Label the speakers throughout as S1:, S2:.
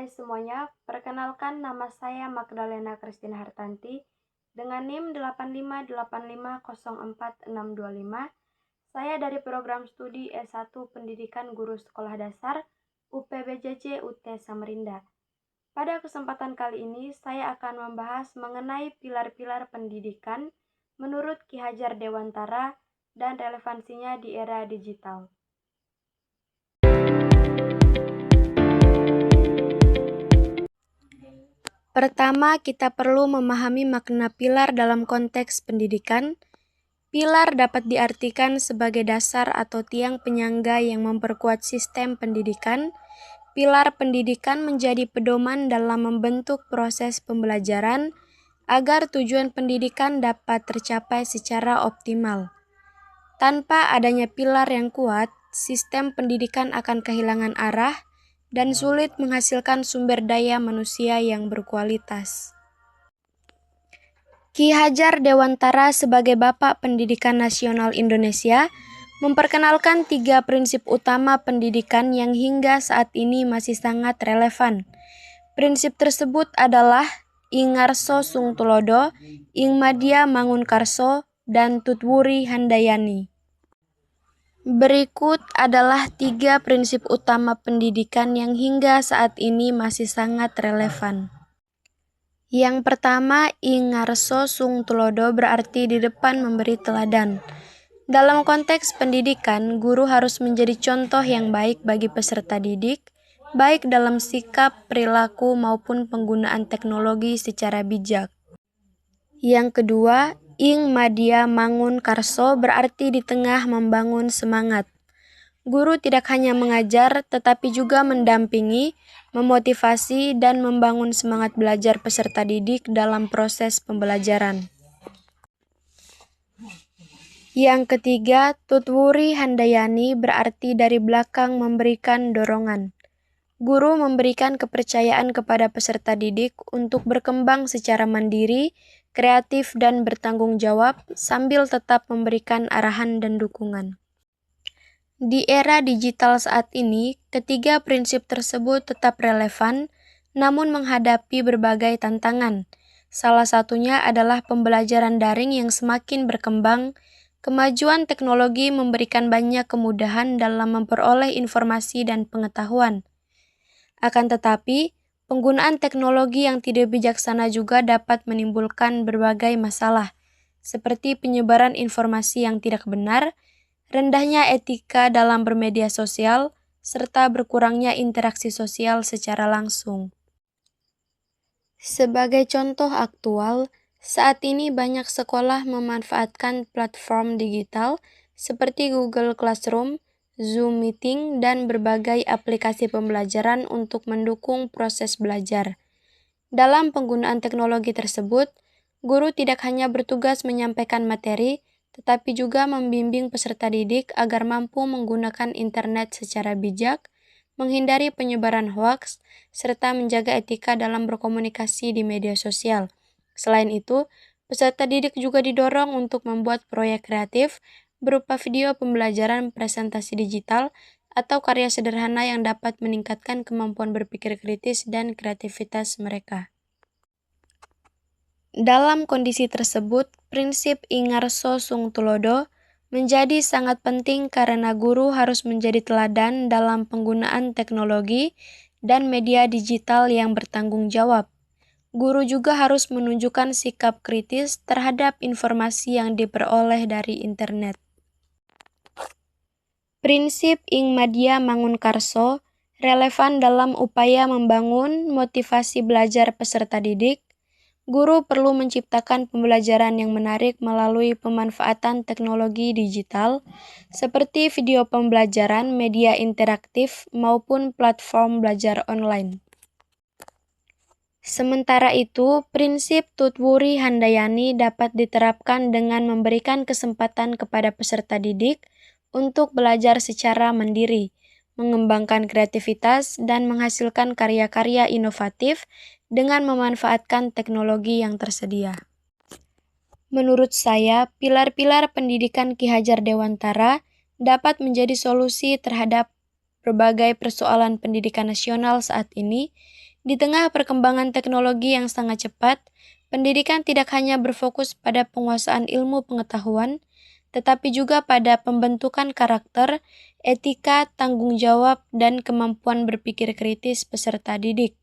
S1: Hai semuanya, perkenalkan nama saya Magdalena Christine Hartanti dengan NIM 8585046625. Saya dari program studi S1 Pendidikan Guru Sekolah Dasar UPBJJ UT Samarinda. Pada kesempatan kali ini, saya akan membahas mengenai pilar-pilar pendidikan menurut Ki Hajar Dewantara dan relevansinya di era digital. Pertama, kita perlu memahami makna pilar dalam konteks pendidikan. Pilar dapat diartikan sebagai dasar atau tiang penyangga yang memperkuat sistem pendidikan. Pilar pendidikan menjadi pedoman dalam membentuk proses pembelajaran agar tujuan pendidikan dapat tercapai secara optimal. Tanpa adanya pilar yang kuat, sistem pendidikan akan kehilangan arah dan sulit menghasilkan sumber daya manusia yang berkualitas. Ki Hajar Dewantara sebagai Bapak Pendidikan Nasional Indonesia memperkenalkan 3 prinsip utama pendidikan yang hingga saat ini masih sangat relevan. Prinsip tersebut adalah Ing Ngarso Sung Tulodo, Ing Madya Mangunkarso, dan Tutwuri Handayani. Berikut adalah 3 prinsip utama pendidikan yang hingga saat ini masih sangat relevan. Yang pertama, Ing Ngarso Sung Tulodo berarti di depan memberi teladan. Dalam konteks pendidikan, guru harus menjadi contoh yang baik bagi peserta didik, baik dalam sikap, perilaku, maupun penggunaan teknologi secara bijak. Yang kedua, Ing Madya Mangunkarso berarti di tengah membangun semangat. Guru tidak hanya mengajar, tetapi juga mendampingi, memotivasi, dan membangun semangat belajar peserta didik dalam proses pembelajaran. Yang ketiga, Tutwuri Handayani berarti dari belakang memberikan dorongan. Guru memberikan kepercayaan kepada peserta didik untuk berkembang secara mandiri, kreatif, dan bertanggung jawab sambil tetap memberikan arahan dan dukungan. Di era digital saat ini, ketiga prinsip tersebut tetap relevan, namun menghadapi berbagai tantangan. Salah satunya adalah pembelajaran daring yang semakin berkembang. Kemajuan teknologi memberikan banyak kemudahan dalam memperoleh informasi dan pengetahuan. Akan tetapi, penggunaan teknologi yang tidak bijaksana juga dapat menimbulkan berbagai masalah, seperti penyebaran informasi yang tidak benar, rendahnya etika dalam bermedia sosial, serta berkurangnya interaksi sosial secara langsung. Sebagai contoh aktual, saat ini banyak sekolah memanfaatkan platform digital seperti Google Classroom, Zoom Meeting, dan berbagai aplikasi pembelajaran untuk mendukung proses belajar. Dalam penggunaan teknologi tersebut, guru tidak hanya bertugas menyampaikan materi, tetapi juga membimbing peserta didik agar mampu menggunakan internet secara bijak, menghindari penyebaran hoaks, serta menjaga etika dalam berkomunikasi di media sosial. Selain itu, peserta didik juga didorong untuk membuat proyek kreatif berupa video pembelajaran presentasi digital atau karya sederhana yang dapat meningkatkan kemampuan berpikir kritis dan kreativitas mereka. Dalam kondisi tersebut, prinsip Ing Ngarso Sung Tulodo menjadi sangat penting karena guru harus menjadi teladan dalam penggunaan teknologi dan media digital yang bertanggung jawab. Guru juga harus menunjukkan sikap kritis terhadap informasi yang diperoleh dari internet. Prinsip Ing Madya Mangunkarso relevan dalam upaya membangun motivasi belajar peserta didik. Guru perlu menciptakan pembelajaran yang menarik melalui pemanfaatan teknologi digital, seperti video pembelajaran, media interaktif, maupun platform belajar online. Sementara itu, prinsip Tutwuri Handayani dapat diterapkan dengan memberikan kesempatan kepada peserta didik untuk belajar secara mandiri, mengembangkan kreativitas, dan menghasilkan karya-karya inovatif dengan memanfaatkan teknologi yang tersedia. Menurut saya, pilar-pilar pendidikan Ki Hajar Dewantara dapat menjadi solusi terhadap berbagai persoalan pendidikan nasional saat ini, Di tengah perkembangan teknologi yang sangat cepat, pendidikan tidak hanya berfokus pada penguasaan ilmu pengetahuan, tetapi juga pada pembentukan karakter, etika, tanggung jawab, dan kemampuan berpikir kritis peserta didik.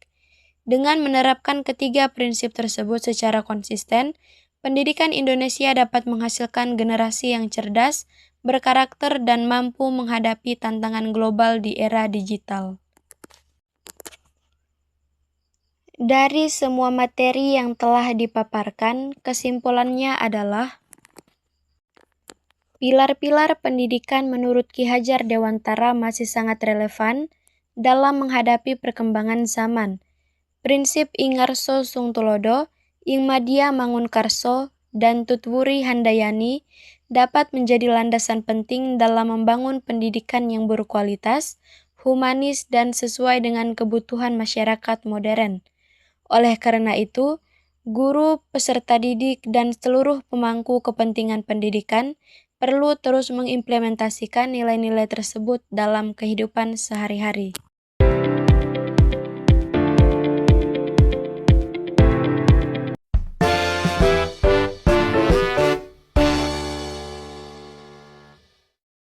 S1: Dengan menerapkan ketiga prinsip tersebut secara konsisten, pendidikan Indonesia dapat menghasilkan generasi yang cerdas, berkarakter, dan mampu menghadapi tantangan global di era digital. Dari semua materi yang telah dipaparkan, kesimpulannya adalah pilar-pilar pendidikan menurut Ki Hajar Dewantara masih sangat relevan dalam menghadapi perkembangan zaman. Prinsip Ingarso Sungtulodo, Ingmadia Mangunkarso, dan Tutwuri Handayani dapat menjadi landasan penting dalam membangun pendidikan yang berkualitas, humanis, dan sesuai dengan kebutuhan masyarakat modern. Oleh karena itu, guru, peserta didik, dan seluruh pemangku kepentingan pendidikan perlu terus mengimplementasikan nilai-nilai tersebut dalam kehidupan sehari-hari.